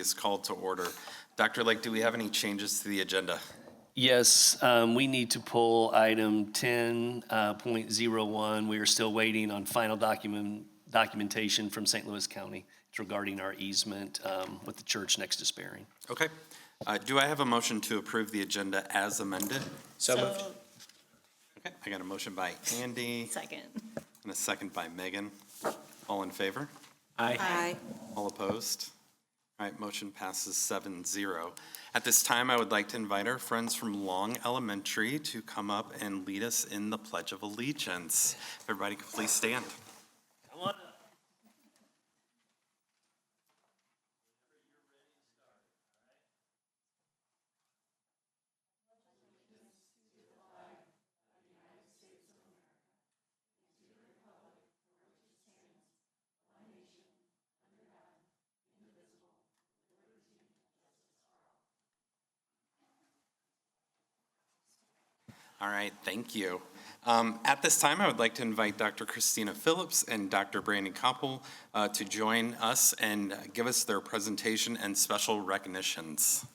is called to order. Dr. Lake, do we have any changes to the agenda? Yes, we need to pull item 10.01. We are still waiting on final documentation from St. Louis County. It's regarding our easement with the church next to Sperring. Okay. Do I have a motion to approve the agenda as amended? So moved. Okay, I got a motion by Andy Second. and a second by Megan. All in favor? Aye. All opposed? All right, motion passes 7-0. At this time, I would like to invite our friends from Long Elementary to come up and lead us in the Pledge of Allegiance. Everybody could please stand. Come on. All right, thank you. At this time, I would like to invite Dr. Christina Phillips and Dr. Brandon Koppel to join us and give us their presentation and special recognitions.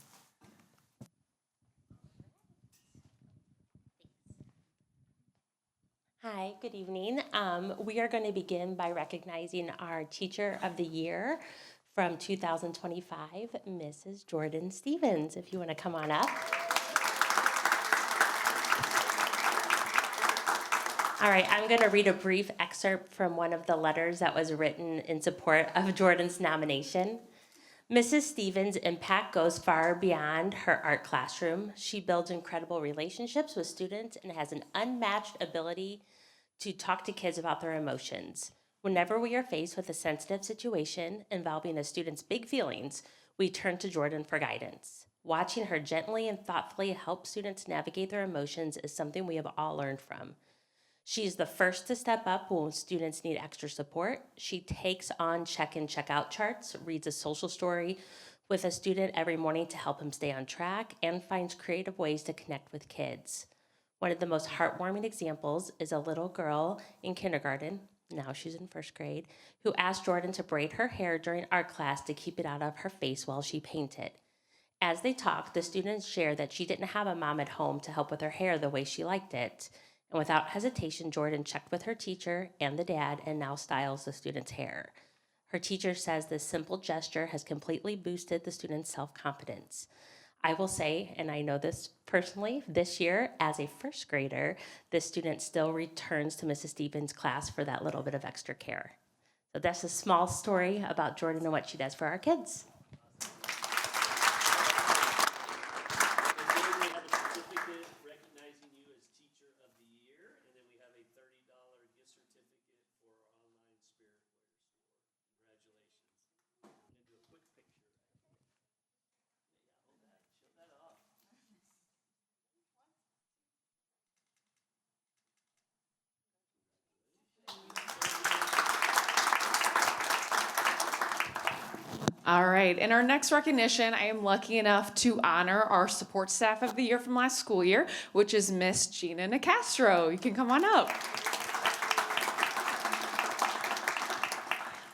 Hi, good evening. We are going to begin by recognizing our Teacher of the Year from 2025, Mrs. Jordan Stevens. If you want to come on up. All right, I'm going to read a brief excerpt from one of the letters that was written in support of Jordan's nomination. Mrs. Stevens' impact goes far beyond her art classroom. She builds incredible relationships with students and has an unmatched ability to talk to kids about their emotions. Whenever we are faced with a sensitive situation involving a student's big feelings, we turn to Jordan for guidance. Watching her gently and thoughtfully help students navigate their emotions is something we have all learned from. She is the first to step up when students need extra support. She takes on check-in, check-out charts, reads a social story with a student every morning to help him stay on track, and finds creative ways to connect with kids. One of the most heartwarming examples is a little girl in kindergarten, now she's in first grade, who asked Jordan to braid her hair during art class to keep it out of her face while she painted. As they talked, the students shared that she didn't have a mom at home to help with her hair the way she liked it. And without hesitation, Jordan checked with her teacher and the dad and now styles the student's hair. Her teacher says this simple gesture has completely boosted the student's self-confidence. I will say, and I know this personally, this year as a first grader, this student still returns to Mrs. Stevens' class for that little bit of extra care. So that's a small story about Jordan and what she does for our kids. All right, in our next recognition, I am lucky enough to honor our support staff of the year from last school year, which is Miss Gina Nicastro. You can come on up.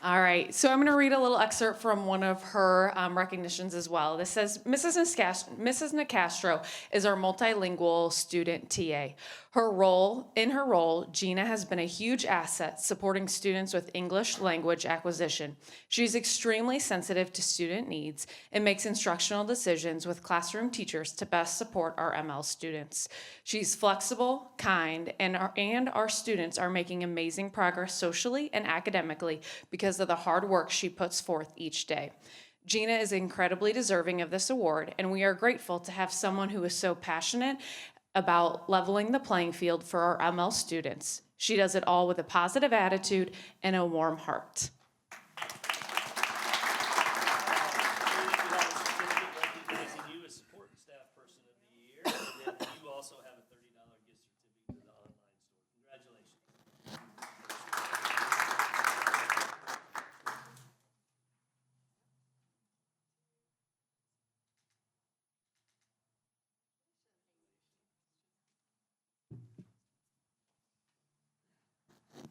All right, so I'm going to read a little excerpt from one of her recognitions as well. This says, Mrs. Nicastro is our multilingual student TA. In her role, Gina has been a huge asset supporting students with English language acquisition. She's extremely sensitive to student needs and makes instructional decisions with classroom teachers to best support our ML students. She's flexible, kind, and our students are making amazing progress socially and academically because of the hard work she puts forth each day. Gina is incredibly deserving of this award, and we are grateful to have someone who is so passionate about leveling the playing field for our ML students. She does it all with a positive attitude and a warm heart.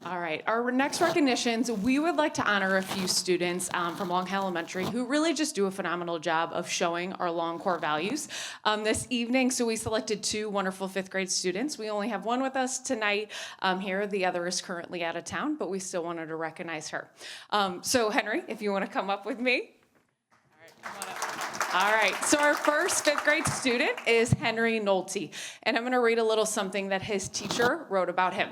All right, our next recognitions, we would like to honor a few students from Long Elementary who really just do a phenomenal job of showing our Long core values this evening. So we selected two wonderful fifth grade students. We only have one with us tonight here. The other is currently out of town, but we still wanted to recognize her. So Henry, if you want to come up with me. All right, so our first fifth grade student is Henry Nolte, and I'm going to read a little something that his teacher wrote about him.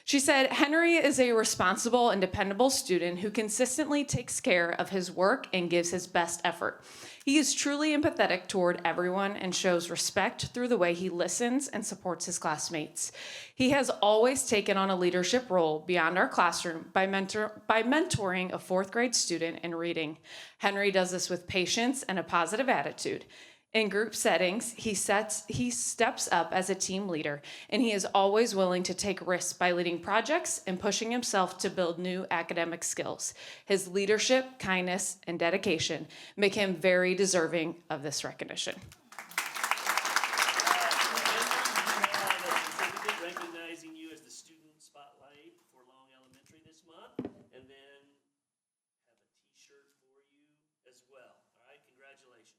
She said, Henry is a responsible and dependable student who consistently takes care of his work and gives his best effort. He is truly empathetic toward everyone and shows respect through the way he listens and supports his classmates. He has always taken on a leadership role beyond our classroom by mentoring a fourth grade student in reading. Henry does this with patience and a positive attitude. In group settings, he steps up as a team leader, and he is always willing to take risks by leading projects and pushing himself to build new academic skills. His leadership, kindness, and dedication make him very deserving of this recognition. Recognizing you as the student spotlight for Long Elementary this month, and then have a t-shirt for you as well. All right, congratulations.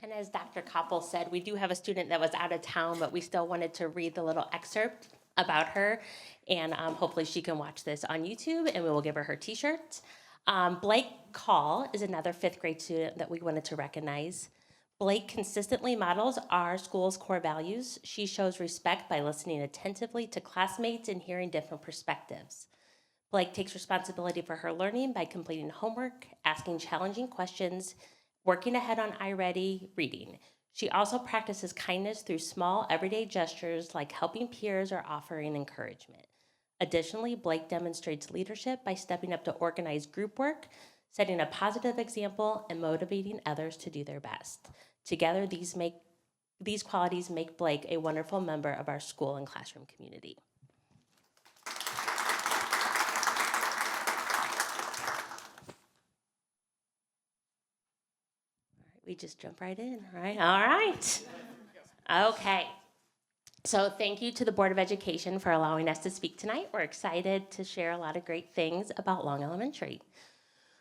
And as Dr. Koppel said, we do have a student that was out of town, but we still wanted to read the little excerpt about her. And hopefully she can watch this on YouTube, and we will give her t-shirt. Blake Call is another fifth grade student that we wanted to recognize. Blake consistently models our school's core values. She shows respect by listening attentively to classmates and hearing different perspectives. Blake takes responsibility for her learning by completing homework, asking challenging questions, working ahead on iReady, reading. She also practices kindness through small, everyday gestures like helping peers or offering encouragement. Additionally, Blake demonstrates leadership by stepping up to organize group work, setting a positive example, and motivating others to do their best. Together, these qualities make Blake a wonderful member of our school and classroom community. We just jump right in, right? All right. Okay. So thank you to the Board of Education for allowing us to speak tonight. We're excited to share a lot of great things about Long Elementary.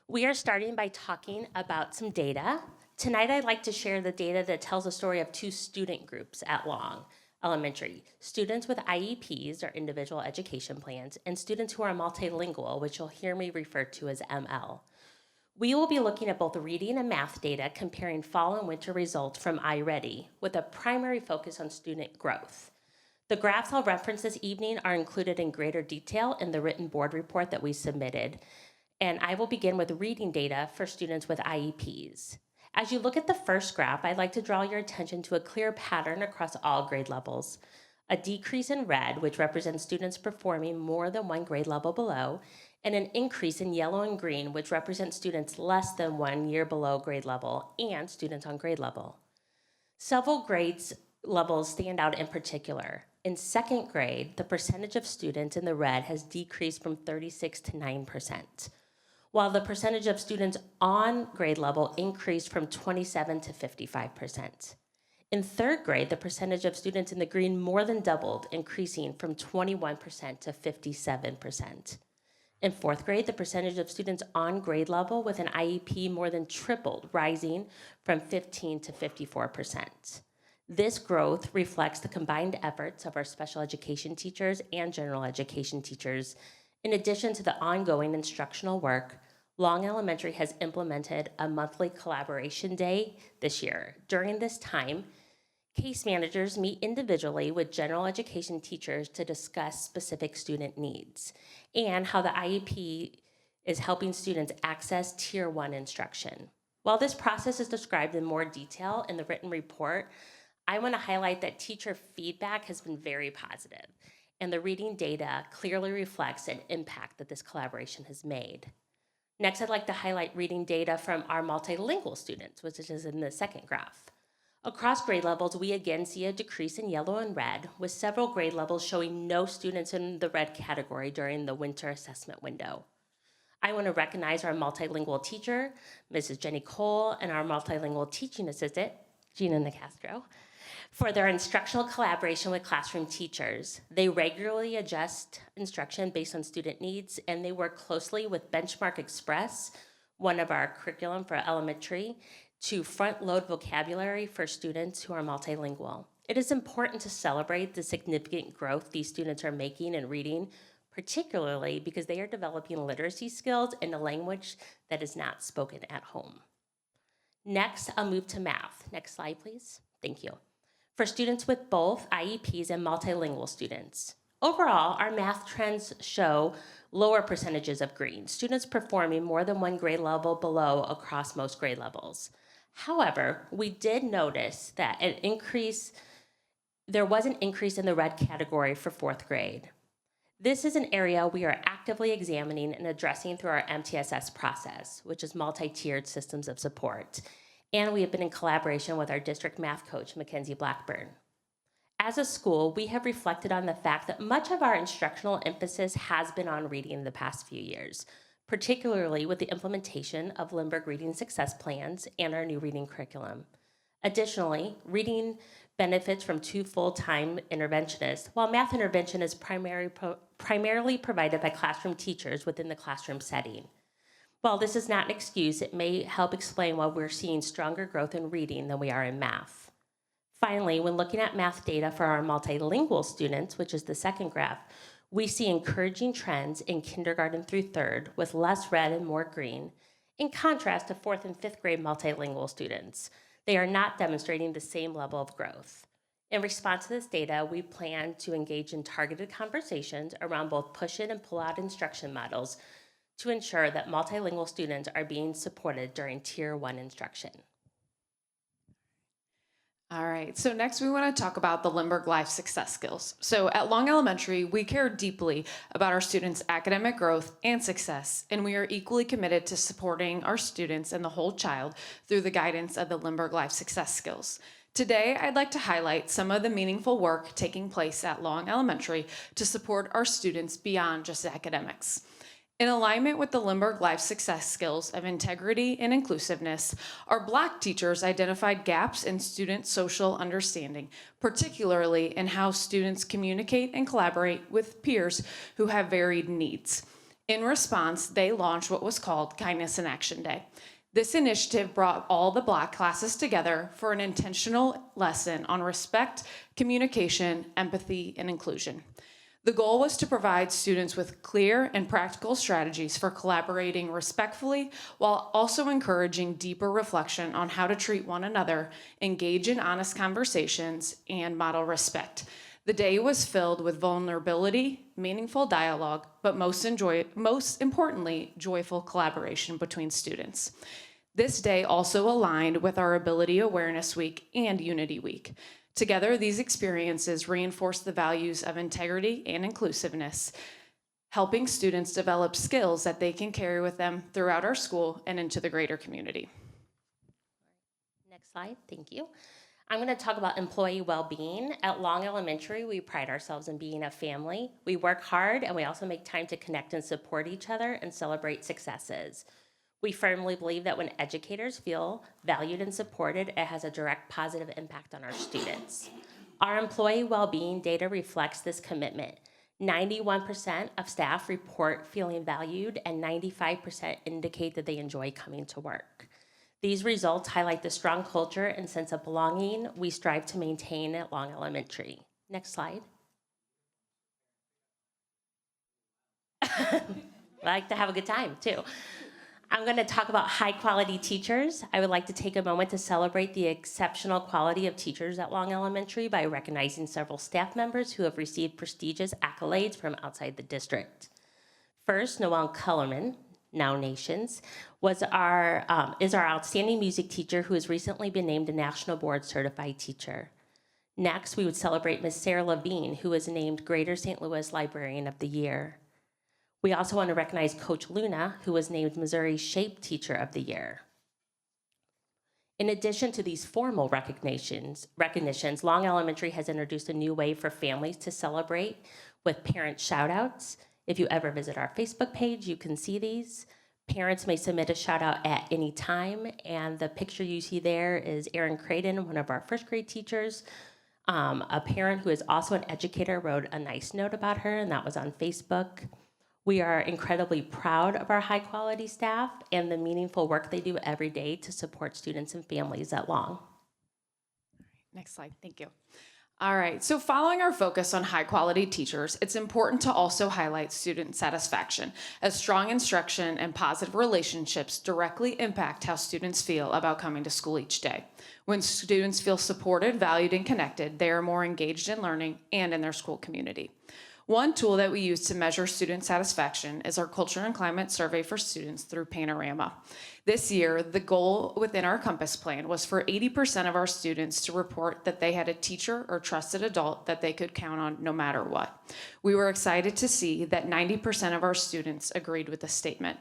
We are starting by talking about some data. Tonight, I'd like to share the data that tells the story of two student groups at Long Elementary. Students with IEPs, or individual education plans, and students who are multilingual, which you'll hear me refer to as ML. We will be looking at both reading and math data, comparing fall and winter results from iReady, with a primary focus on student growth. The graphs I'll reference this evening are included in greater detail in the written board report that we submitted, and I will begin with reading data for students with IEPs. As you look at the first graph, I'd like to draw your attention to a clear pattern across all grade levels. A decrease in red, which represents students performing more than one grade level below, and an increase in yellow and green, which represents students less than 1 year below grade level and students on grade level. Several grades levels stand out in particular. In second grade, the percentage of students in the red has decreased from 36 to 9%, while the percentage of students on grade level increased from 27 to 55%. In third grade, the percentage of students in the green more than doubled, increasing from 21% to 57%. In fourth grade, the percentage of students on grade level with an IEP more than tripled, rising from 15 to 54%. This growth reflects the combined efforts of our special education teachers and general education teachers. In addition to the ongoing instructional work, Long Elementary has implemented a monthly collaboration day this year. During this time, case managers meet individually with general education teachers to discuss specific student needs and how the IEP is helping students access Tier 1 instruction. While this process is described in more detail in the written report, I want to highlight that teacher feedback has been very positive, and the reading data clearly reflects an impact that this collaboration has made. Next, I'd like to highlight reading data from our multilingual students, which is in the second graph. Across grade levels, we again see a decrease in yellow and red, with several grade levels showing no students in the red category during the winter assessment window. I want to recognize our multilingual teacher, Mrs. Jenny Cole, and our multilingual teaching assistant, Gina Nicastro, for their instructional collaboration with classroom teachers. They regularly adjust instruction based on student needs, and they work closely with Benchmark Express, one of our curriculum for elementary, to front-load vocabulary for students who are multilingual. It is important to celebrate the significant growth these students are making in reading, particularly because they are developing literacy skills in a language that is not spoken at home. Next, I'll move to math. Next slide, please. Thank you. For students with both IEPs and multilingual students. Overall, our math trends show lower percentages of green, students performing more than one grade level below across most grade levels. However, we did notice that there was an increase in the red category for fourth grade. This is an area we are actively examining and addressing through our MTSS process, which is multi-tiered systems of support. And we have been in collaboration with our district math coach, Mackenzie Blackburn. As a school, we have reflected on the fact that much of our instructional emphasis has been on reading in the past few years, particularly with the implementation of Lindbergh Reading Success Plans and our new reading curriculum. Additionally, reading benefits from 2 full-time interventionists, while math intervention is primarily provided by classroom teachers within the classroom setting. While this is not an excuse, it may help explain why we're seeing stronger growth in reading than we are in math. Finally, when looking at math data for our multilingual students, which is the second graph, we see encouraging trends in kindergarten through 3rd with less red and more green, in contrast to 4th and 5th grade multilingual students. They are not demonstrating the same level of growth. In response to this data, we plan to engage in targeted conversations around both push-in and pull-out instruction models to ensure that multilingual students are being supported during Tier 1 instruction. All right, so next we want to talk about the Lindbergh Life Success Skills. So at Long Elementary, we care deeply about our students' academic growth and success, and we are equally committed to supporting our students and the whole child through the guidance of the Lindbergh Life Success Skills. Today, I'd like to highlight some of the meaningful work taking place at Long Elementary to support our students beyond just academics. In alignment with the Lindbergh Life Success Skills of integrity and inclusiveness, our Black teachers identified gaps in student social understanding, particularly in how students communicate and collaborate with peers who have varied needs. In response, they launched what was called Kindness in Action Day. This initiative brought all the Black classes together for an intentional lesson on respect, communication, empathy, and inclusion. The goal was to provide students with clear and practical strategies for collaborating respectfully while also encouraging deeper reflection on how to treat one another, engage in honest conversations, and model respect. The day was filled with vulnerability, meaningful dialogue, but most importantly, joyful collaboration between students. This day also aligned with our Ability Awareness Week and Unity Week. Together, these experiences reinforce the values of integrity and inclusiveness, helping students develop skills that they can carry with them throughout our school and into the greater community. Next slide, thank you. I'm going to talk about employee well-being. At Long Elementary, we pride ourselves in being a family. We work hard, and we also make time to connect and support each other and celebrate successes. We firmly believe that when educators feel valued and supported, it has a direct positive impact on our students. Our employee well-being data reflects this commitment. 91% of staff report feeling valued, and 95% indicate that they enjoy coming to work. These results highlight the strong culture and sense of belonging we strive to maintain at Long Elementary. Next slide. I like to have a good time, too. I'm going to talk about high-quality teachers. I would like to take a moment to celebrate the exceptional quality of teachers at Long Elementary by recognizing several staff members who have received prestigious accolades from outside the district. First, Noelle Kellerman, Now Nations, is our outstanding music teacher who has recently been named a National Board Certified Teacher. Next, we would celebrate Ms. Sarah Levine, who was named Greater St. Louis Librarian of the Year. We also want to recognize Coach Luna, who was named Missouri Shape Teacher of the Year. In addition to these formal recognitions, Long Elementary has introduced a new way for families to celebrate with parent shout-outs If you ever visit our Facebook page, you can see these. Parents may submit a shout out at any time, and the picture you see there is Erin Creighton, one of our first grade teachers. A parent who is also an educator wrote a nice note about her, and that was on Facebook. We are incredibly proud of our high quality staff and the meaningful work they do every day to support students and families at Long. Next slide, thank you. All right, so following our focus on high quality teachers, it's important to also highlight student satisfaction, as strong instruction and positive relationships directly impact how students feel about coming to school each day. When students feel supported, valued, and connected, they are more engaged in learning and in their school community. One tool that we use to measure student satisfaction is our Culture and Climate Survey for students through Panorama. This year, the goal within our Compass Plan was for 80% of our students to report that they had a teacher or trusted adult that they could count on no matter what. We were excited to see that 90% of our students agreed with the statement.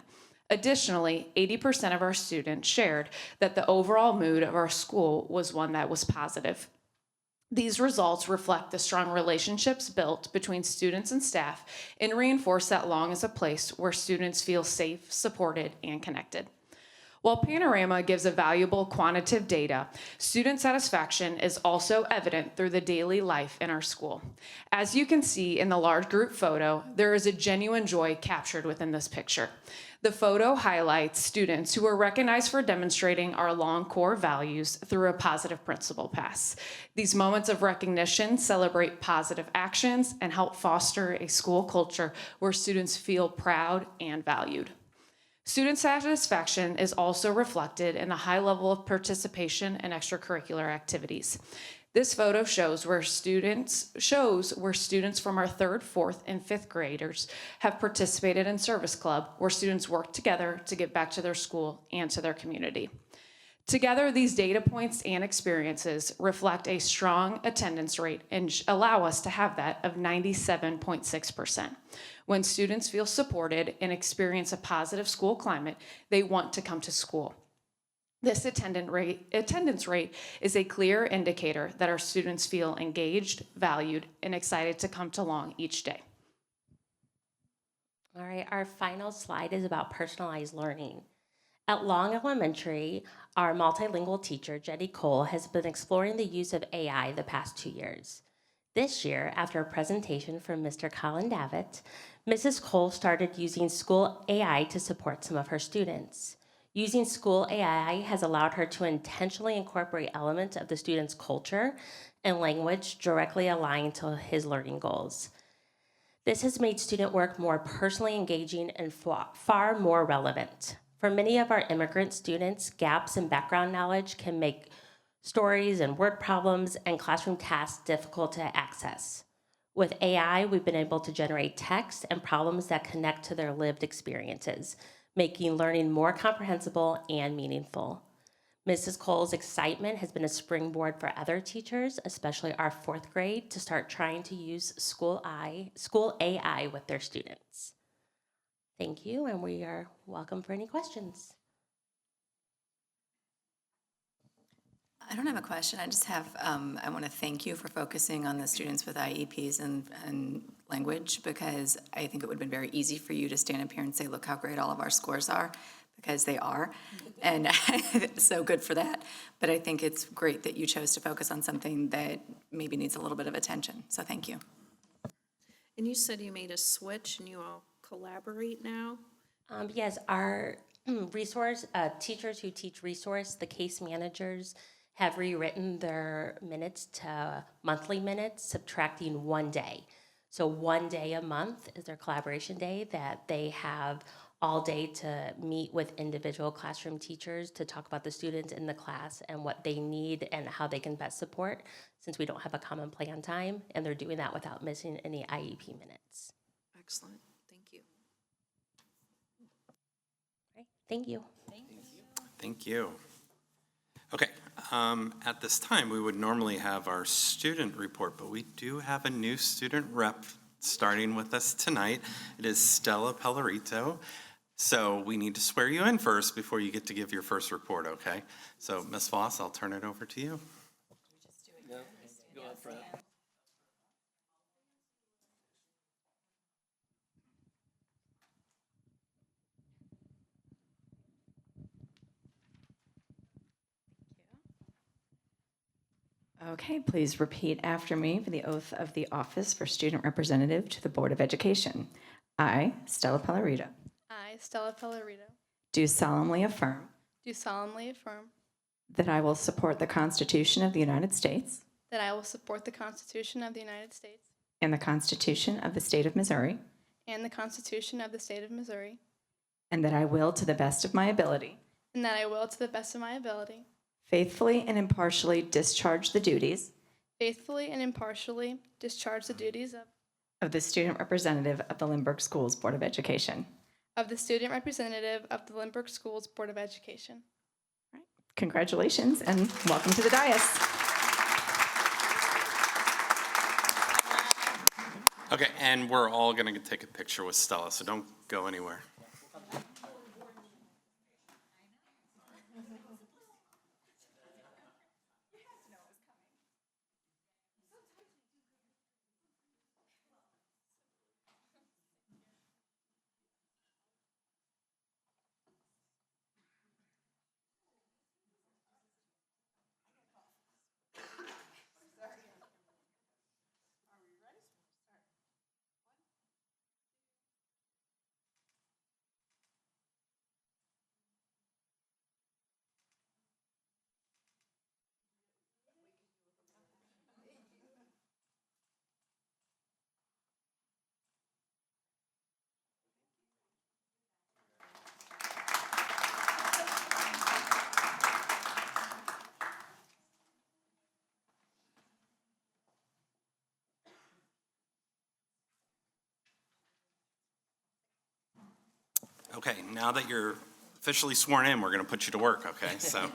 Additionally, 80% of our students shared that the overall mood of our school was one that was positive. These results reflect the strong relationships built between students and staff and reinforce that Long is a place where students feel safe, supported, and connected. While Panorama gives a valuable quantitative data, student satisfaction is also evident through the daily life in our school. As you can see in the large group photo, there is a genuine joy captured within this picture. The photo highlights students who are recognized for demonstrating our Long core values through a positive principal pass. These moments of recognition celebrate positive actions and help foster a school culture where students feel proud and valued. Student satisfaction is also reflected in the high level of participation in extracurricular activities. This photo shows where students from our 3rd, 4th, and 5th graders have participated in Service Club, where students work together to give back to their school and to their community. Together, these data points and experiences reflect a strong attendance rate and allow us to have that of 97.6%. When students feel supported and experience a positive school climate, they want to come to school. This attendance rate is a clear indicator that our students feel engaged, valued, and excited to come to Long each day. All right, our final slide is about personalized learning. At Long Elementary, our multilingual teacher, Jetty Cole, has been exploring the use of AI the past 2 years. This year, after a presentation from Mr. Colin Davitt, Mrs. Cole started using school AI to support some of her students. Using school AI has allowed her to intentionally incorporate elements of the student's culture and language directly aligned to his learning goals. This has made student work more personally engaging and far more relevant. For many of our immigrant students, gaps in background knowledge can make stories and word problems and classroom tasks difficult to access. With AI, we've been able to generate text and problems that connect to their lived experiences, making learning more comprehensible and meaningful. Mrs. Cole's excitement has been a springboard for other teachers, especially our 4th grade, to start trying to use school AI with their students. Thank you, and we are welcome for any questions. I don't have a question. I just have, I want to thank you for focusing on the students with IEPs and language, because I think it would have been very easy for you to stand up here and say, look how great all of our scores are, because they are. And so good for that. But I think it's great that you chose to focus on something that maybe needs a little bit of attention. So thank you. And you said you made a switch and you all collaborate now? Yes, our teachers who teach resource, the case managers, have rewritten their minutes to monthly minutes, subtracting 1 day. So 1 day a month is their collaboration day that they have all day to meet with individual classroom teachers to talk about the students in the class and what they need and how they can best support, since we don't have a common plan time, and they're doing that without missing any IEP minutes. Excellent, thank you. All right, thank you. Thank you. Okay, at this time, we would normally have our student report, but we do have a new student rep starting with us tonight. It is Stella Pellerito. So we need to swear you in first before you get to give your first report, okay? So Ms. Voss, I'll turn it over to you. No, go up front. Okay, please repeat after me for the oath of the office for student representative to the Board of Education. I, Stella Pellerito, I, Stella Pellerito, do solemnly affirm do solemnly affirm that I will support the Constitution of the United States that I will support the Constitution of the United States and the Constitution of the State of Missouri, and the Constitution of the State of Missouri, and that I will, to the best of my ability, and that I will, to the best of my ability, faithfully and impartially discharge the duties faithfully and impartially discharge the duties of the student representative of the Lindbergh Schools Board of Education. of the student representative of the Lindbergh Schools Board of Education. Congratulations and welcome to the dais. Okay, and we're all going to take a picture with Stella, so don't go anywhere. Okay, now that you're officially sworn in, we're going to put you to work, okay? So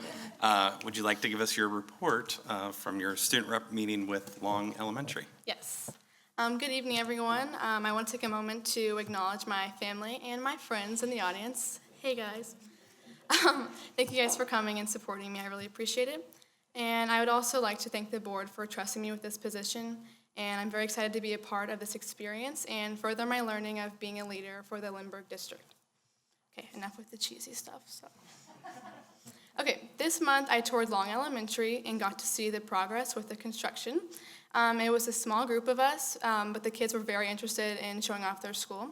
would you like to give us your report from your student rep meeting with Long Elementary? Yes. Good evening, everyone. I want to take a moment to acknowledge my family and my friends in the audience. Hey, guys. Thank you guys for coming and supporting me. I really appreciate it. And I would also like to thank the board for trusting me with this position. And I'm very excited to be a part of this experience and further my learning of being a leader for the Lindbergh District. Okay, enough with the cheesy stuff. Okay, this month I toured Long Elementary and got to see the progress with the construction. It was a small group of us, but the kids were very interested in showing off their school.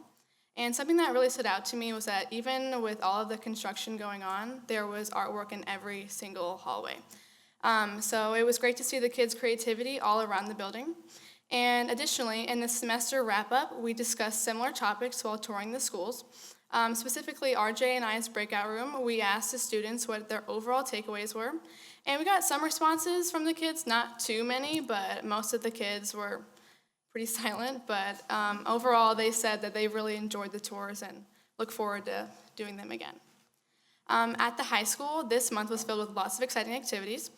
And something that really stood out to me was that even with all of the construction going on, there was artwork in every single hallway. So it was great to see the kids' creativity all around the building. And additionally, in the semester wrap-up, we discussed similar topics while touring the schools. Specifically, RJ and I's breakout room, we asked the students what their overall takeaways were. And we got some responses from the kids, not too many, but most of the kids were pretty silent. But overall, they said that they really enjoyed the tours and look forward to doing them again. At the high school, this month was filled with lots of exciting activities.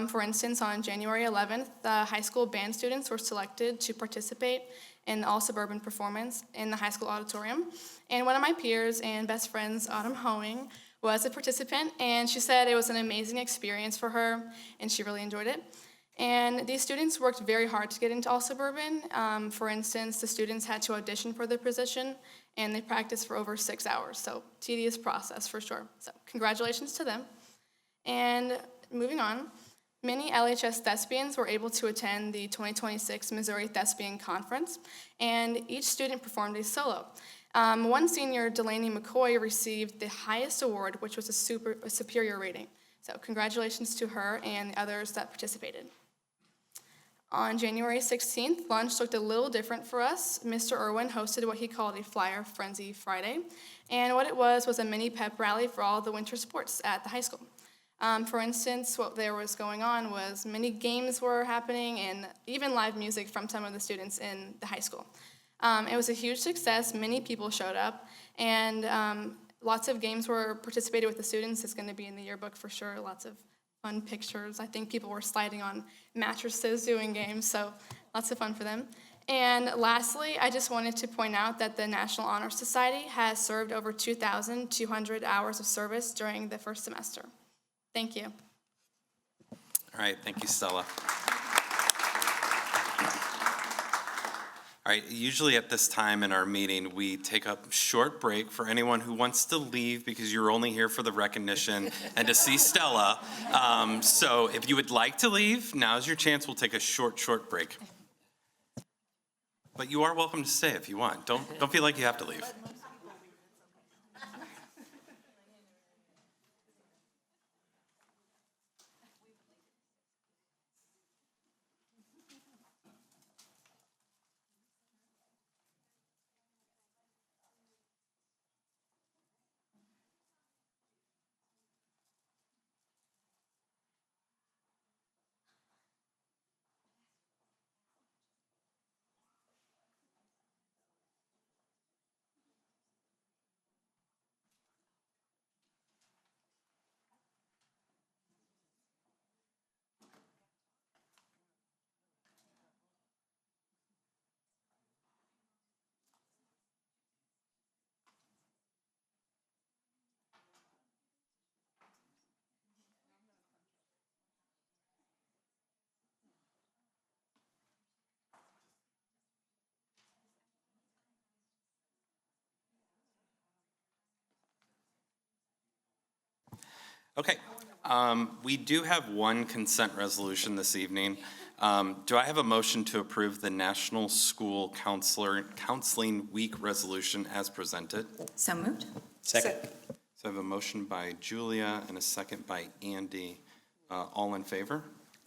For instance, on January 11th, the high school band students were selected to participate in the all-suburban performance in the high school auditorium. And one of my peers and best friends, Autumn Hoeing, was a participant, and she said it was an amazing experience for her, and she really enjoyed it. And these students worked very hard to get into all-suburban. For instance, the students had to audition for the position, and they practiced for over 6 hours, so tedious process for sure. So congratulations to them. And moving on, many LHS thespians were able to attend the 2026 Missouri Thespian Conference, and each student performed a solo. One senior, Delaney McCoy, received the highest award, which was a superior rating. So congratulations to her and the others that participated. On January 16th, lunch looked a little different for us. Mr. Irwin hosted what he called a Flyer Frenzy Friday, and what it was a mini pep rally for all the winter sports at the high school. For instance, what there was going on was many games were happening and even live music from some of the students in the high school. It was a huge success. Many people showed up, and lots of games were participated with the students. It's going to be in the yearbook for sure. Lots of fun pictures. I think people were sliding on mattresses doing games, so lots of fun for them. And lastly, I just wanted to point out that the National Honor Society has served over 2,200 hours of service during the first semester. Thank you. All right, thank you, Stella. All right, usually at this time in our meeting, we take a short break for anyone who wants to leave because you're only here for the recognition and to see Stella. So if you would like to leave, now's your chance. We'll take a short break. But you are welcome to stay if you want. Don't feel like you have to leave. Okay, we do have one consent resolution this evening. Do I have a motion to approve the National School Counseling Week resolution as presented? So moved? Second. So I have a motion by Julia and a second by Andy. All in favor?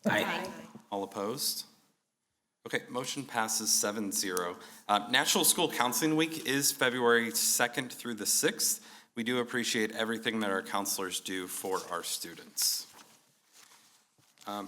Aye. All opposed? Okay, motion passes 7-0. National School Counseling Week is February 2nd through the 6th. We do appreciate everything that our counselors do for our students.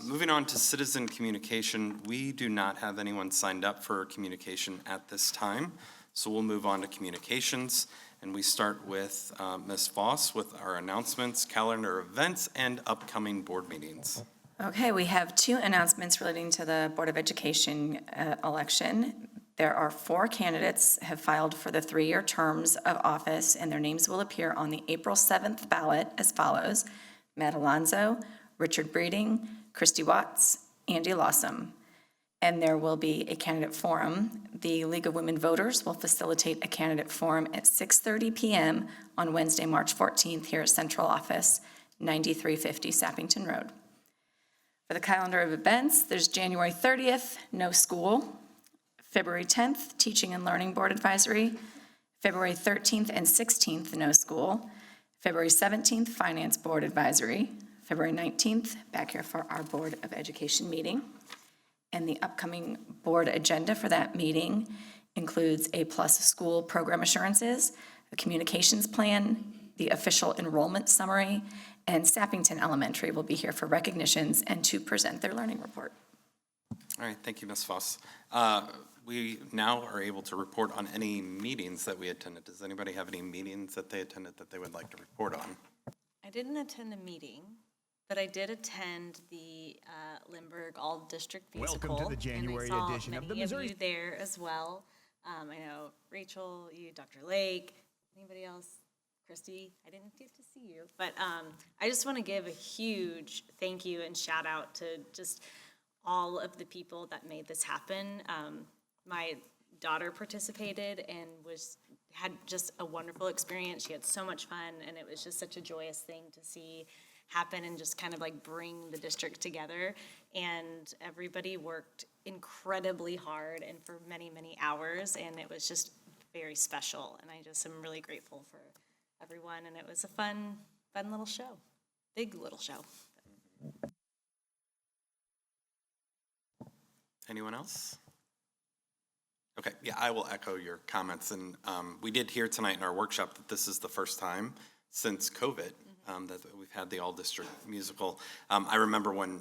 Moving on to citizen communication, we do not have anyone signed up for communication at this time, so we'll move on to communications. And we start with Ms. Voss with our announcements, calendar events, and upcoming board meetings. Okay, we have 2 announcements relating to the Board of Education election. There are 4 candidates have filed for the 3-year terms of office, and their names will appear on the April 7th ballot as follows: Matt Alonzo, Richard Breeding, Christy Watts, Andy Lawson. And there will be a candidate forum. The League of Women Voters will facilitate a candidate forum at 6:30 p.m. on Wednesday, March 14th here at Central Office, 9350 Sappington Road. For the calendar of events, there's January 30th, no school. February 10th, Teaching and Learning Board Advisory. February 13th and 16th, no school. February 17th, Finance Board Advisory. February 19th, back here for our Board of Education meeting. And the upcoming board agenda for that meeting includes a plus school program assurances, a communications plan, the official enrollment summary, and Sappington Elementary will be here for recognitions and to present their learning report. All right, thank you, Ms. Voss. We now are able to report on any meetings that we attended. Does anybody have any meetings that they attended that they would like to report on? I didn't attend a meeting, but I did attend the Lindbergh All-District Musical. Welcome to the January edition of the Missouri. And I saw many of you there as well. I know Rachel, you, Dr. Lake, anybody else? Christy, I didn't get to see you. But I just want to give a huge thank you and shout out to just all of the people that made this happen. My daughter participated and had just a wonderful experience. She had so much fun, and it was just such a joyous thing to see happen and just kind of like bring the district together. And everybody worked incredibly hard and for many, many hours, and it was just very special. And I just am really grateful for everyone, and it was a fun little show, big little show. Anyone else? Okay, yeah, I will echo your comments. And we did hear tonight in our workshop that this is the first time since COVID that we've had the all-district musical. I remember when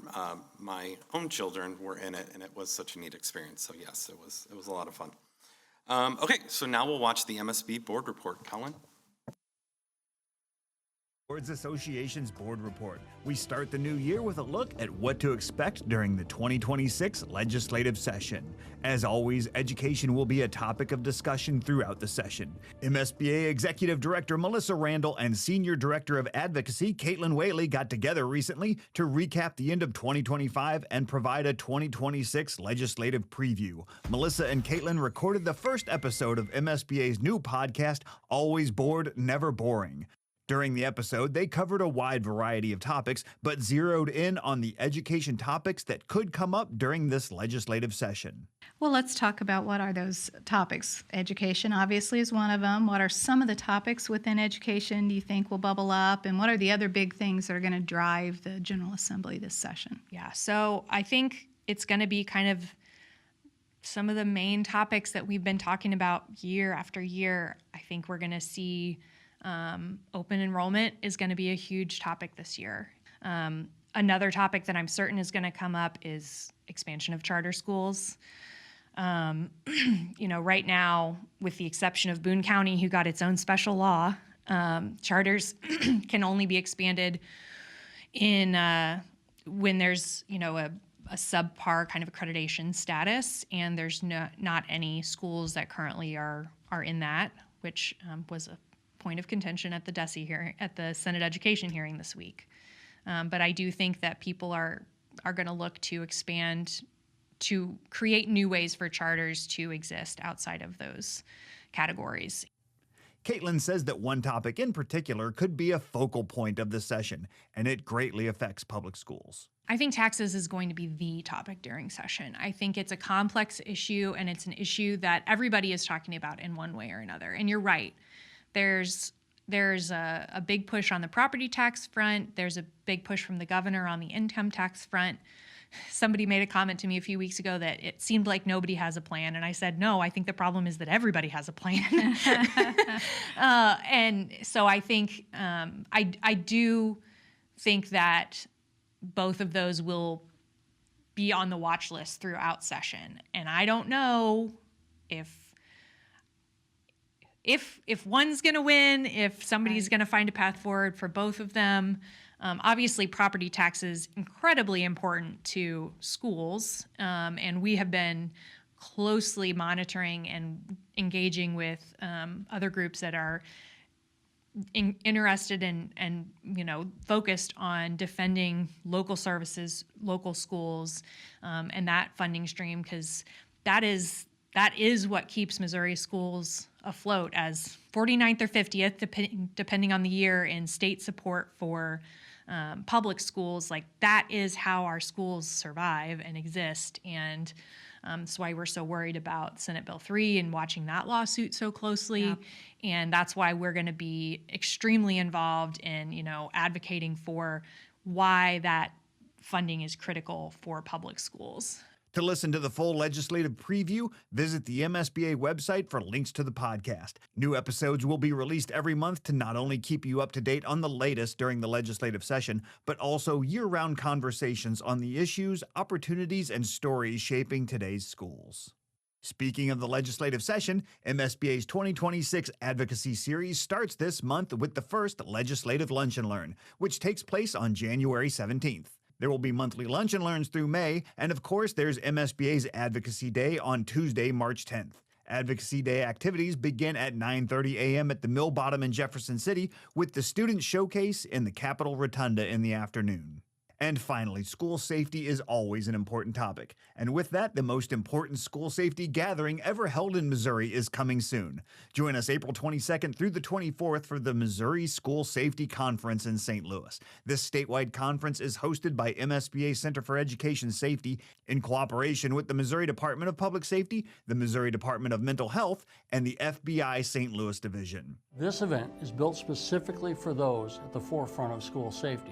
my own children were in it, and it was such a neat experience. So yes, it was a lot of fun. Okay, so now we'll watch the MSB board report. Colin? Boards Association's Board Report. We start the new year with a look at what to expect during the 2026 legislative session. As always, education will be a topic of discussion throughout the session. MSBA Executive Director Melissa Randall and Senior Director of Advocacy Caitlin Whaley got together recently to recap the end of 2025 and provide a 2026 legislative preview. Melissa and Caitlin recorded the first episode of MSBA's new podcast, Always Bored, Never Boring. During the episode, they covered a wide variety of topics, but zeroed in on the education topics that could come up during this legislative session. Well, let's talk about what are those topics. Education obviously is one of them. What are some of the topics within education do you think will bubble up? And what are the other big things that are going to drive the General Assembly this session? Yeah, so I think it's going to be kind of some of the main topics that we've been talking about year after year. I think we're going to see open enrollment is going to be a huge topic this year. Another topic that I'm certain is going to come up is expansion of charter schools. Right now, with the exception of Boone County, who got its own special law, charters can only be expanded in when there's a subpar kind of accreditation status, and there's not any schools that currently are in that, which was a point of contention at the DESE hearing, at the Senate Education hearing this week. But I do think that people are going to look to expand, to create new ways for charters to exist outside of those categories. Caitlin says that one topic in particular could be a focal point of the session, and it greatly affects public schools. I think taxes is going to be the topic during session. I think it's a complex issue, and it's an issue that everybody is talking about in one way or another. And you're right. There's a big push on the property tax front. There's a big push from the governor on the income tax front. Somebody made a comment to me a few weeks ago that it seemed like nobody has a plan. And I said, no, I think the problem is that everybody has a plan. And so I think, I do think that both of those will be on the watch list throughout session. And I don't know if one's going to win, if somebody's going to find a path forward for both of them. Obviously, property tax is incredibly important to schools, and we have been closely monitoring and engaging with other groups that are interested in and focused on defending local services, local schools, and that funding stream, because that is what keeps Missouri schools afloat as 49th or 50th, depending on the year, in state support for public schools. Like, that is how our schools survive and exist. And that's why we're so worried about Senate Bill 3 and watching that lawsuit so closely. Yeah. And that's why we're going to be extremely involved in, advocating for why that funding is critical for public schools. To listen to the full legislative preview, visit the MSBA website for links to the podcast. New episodes will be released every month to not only keep you up to date on the latest during the legislative session, but also year-round conversations on the issues, opportunities, and stories shaping today's schools. Speaking of the legislative session, MSBA's 2026 Advocacy Series starts this month with the first Legislative Lunch and Learn, which takes place on January 17th. There will be monthly lunch and learns through May, and of course, there's MSBA's Advocacy Day on Tuesday, March 10th. Advocacy Day activities begin at 9:30 a.m. at the Mill Bottom in Jefferson City, with the Student Showcase in the Capitol Rotunda in the afternoon. And finally, school safety is always an important topic. And with that, the most important school safety gathering ever held in Missouri is coming soon. Join us April 22nd through the 24th for the Missouri School Safety Conference in St. Louis. This statewide conference is hosted by MSBA Center for Education Safety in cooperation with the Missouri Department of Public Safety, the Missouri Department of Mental Health, and the FBI St. Louis Division. This event is built specifically for those at the forefront of school safety.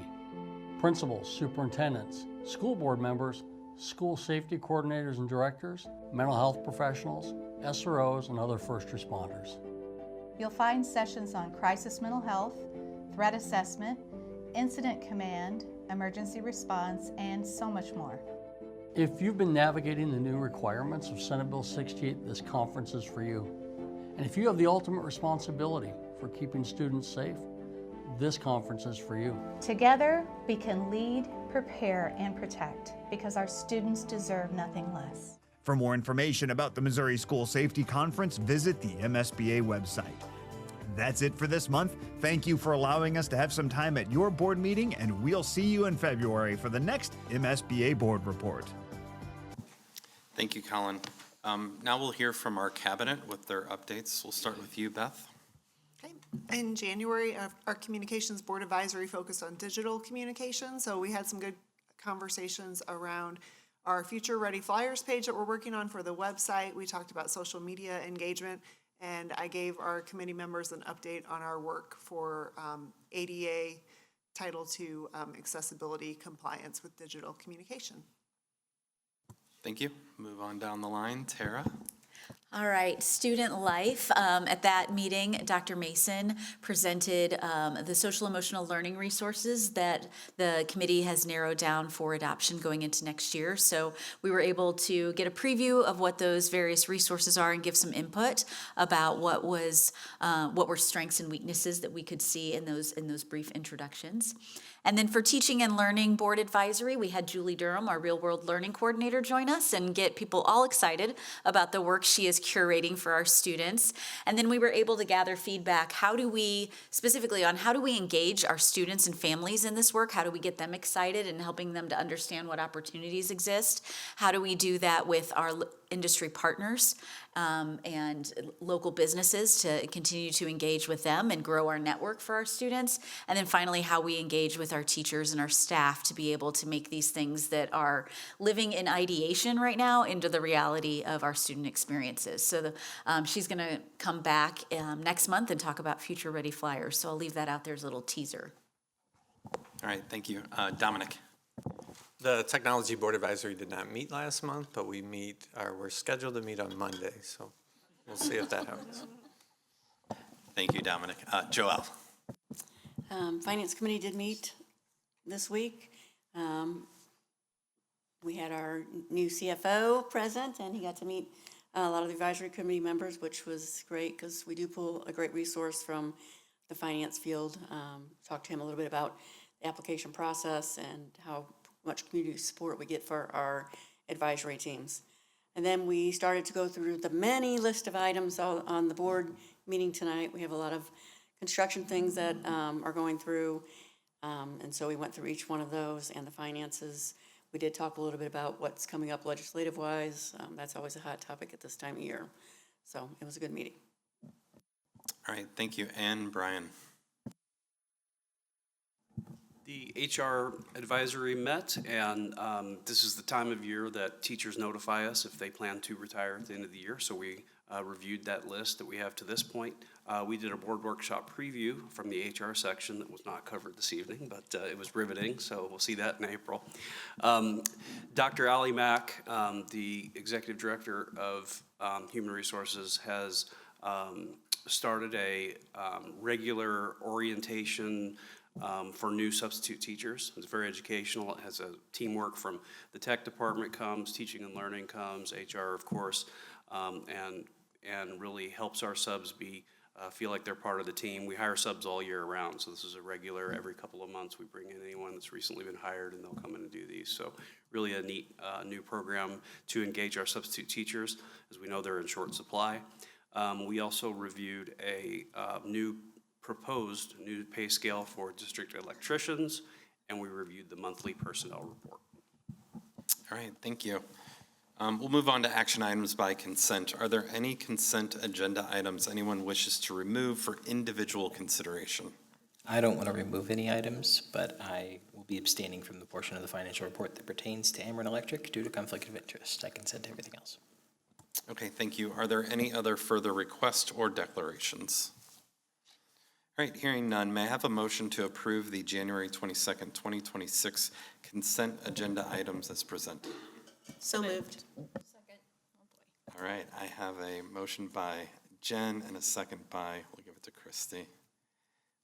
Principals, superintendents, school board members, school safety coordinators and directors, mental health professionals, SROs, and other first responders. You'll find sessions on crisis mental health, threat assessment, incident command, emergency response, and so much more. If you've been navigating the new requirements of Senate Bill 68, this conference is for you. And if you have the ultimate responsibility for keeping students safe, this conference is for you. Together, we can lead, prepare, and protect because our students deserve nothing less. For more information about the Missouri School Safety Conference, visit the MSBA website. That's it for this month. Thank you for allowing us to have some time at your board meeting, and we'll see you in February for the next MSBA board report. Thank you, Colin. Now we'll hear from our cabinet with their updates. We'll start with you, Beth. Okay. In January, our communications board advisory focused on digital communication. So we had some good conversations around our Future Ready Flyers page that we're working on for the website. We talked about social media engagement, and I gave our committee members an update on our work for ADA Title II accessibility compliance with digital communication. Thank you. Move on down the line. Tara? All right, student life. At that meeting, Dr. Mason presented the social emotional learning resources that the committee has narrowed down for adoption going into next year. So we were able to get a preview of what those various resources are and give some input about what were strengths and weaknesses that we could see in those brief introductions. And then for teaching and learning board advisory, we had Julie Durham, our real world learning coordinator, join us and get people all excited about the work she is curating for our students. And then we were able to gather feedback. How do we engage our students and families in this work? How do we get them excited and helping them to understand what opportunities exist? How do we do that with our industry partners and local businesses to continue to engage with them and grow our network for our students? And then finally, how we engage with our teachers and our staff to be able to make these things that are living in ideation right now into the reality of our student experiences. So she's going to come back next month and talk about Future Ready Flyers. So I'll leave that out there as a little teaser. All right, thank you. Dominic? The Technology Board Advisory did not meet last month, but we're scheduled to meet on Monday, so we'll see if that happens. Thank you, Dominic. Joelle? Finance Committee did meet this week. We had our new CFO present, and he got to meet a lot of the advisory committee members, which was great because we do pull a great resource from the finance field. Talked to him a little bit about the application process and how much community support we get for our advisory teams. And then we started to go through the many list of items on the board meeting tonight. We have a lot of construction things that are going through. And so we went through each one of those and the finances. We did talk a little bit about what's coming up legislative-wise. That's always a hot topic at this time of year. So it was a good meeting. All right, thank you. And Brian? The HR advisory met, and this is the time of year that teachers notify us if they plan to retire at the end of the year. So we reviewed that list that we have to this point. We did a board workshop preview from the HR section that was not covered this evening, but it was riveting, so we'll see that in April. Dr. Ali Mack, the Executive Director of Human Resources, has started a regular orientation for new substitute teachers. It's very educational. It has a teamwork from the tech department comes, teaching and learning comes, HR of course, and really helps our subs feel like they're part of the team. We hire subs all year round, so this is a regular. Every couple of months we bring in anyone that's recently been hired and they'll come in and do these. So really a neat new program to engage our substitute teachers, as we know they're in short supply. We also reviewed a proposed new pay scale for district electricians, and we reviewed the monthly personnel report. All right, thank you. We'll move on to action items by consent. Are there any consent agenda items anyone wishes to remove for individual consideration? I don't want to remove any items, but I will be abstaining from the portion of the financial report that pertains to Ameren Electric due to conflict of interest. I consent to everything else. Okay, thank you. Are there any other further requests or declarations? All right, hearing none, may I have a motion to approve the January 22nd, 2026 consent agenda items as presented? So moved. Second. All right, I have a motion by Jen and a second by, we'll give it to Christy.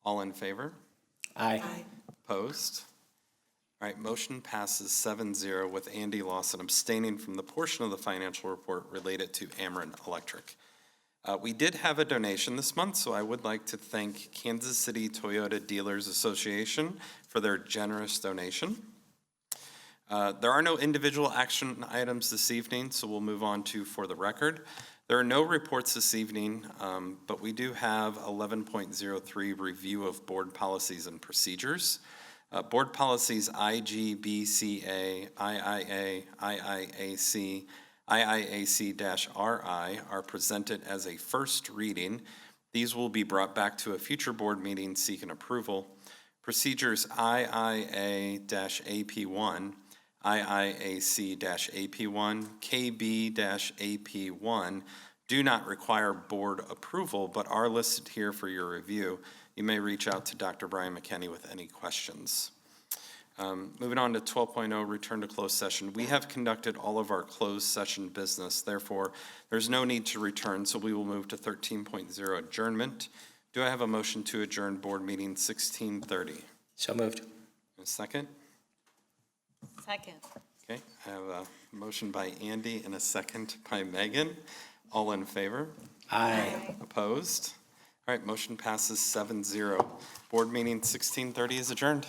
All in favor? Aye. Opposed? All right, motion passes 7-0 with Andy Lawson abstaining from the portion of the financial report related to Ameren Electric. We did have a donation this month, so I would like to thank Kansas City Toyota Dealers Association for their generous donation. There are no individual action items this evening, so we'll move on to For the Record. There are no reports this evening, but we do have 11.03 Review of Board Policies and Procedures. Board Policies IGBCA, IIA, IIAC, IIAC-RI are presented as a first reading. These will be brought back to a future board meeting seeking approval. Procedures IIA-AP1, IIAC-AP1, KB-AP1 do not require board approval, but are listed here for your review. You may reach out to Dr. Brian McKenney with any questions. Moving on to 12.0, return to closed session. We have conducted all of our closed session business. Therefore, there's no need to return, so we will move to 13.0, adjournment. Do I have a motion to adjourn board meeting 1630? So moved. A second? Second. Okay, I have a motion by Andy and a second by Megan. All in favor? Aye. Opposed? All right, motion passes 7-0. Board meeting 1630 is adjourned.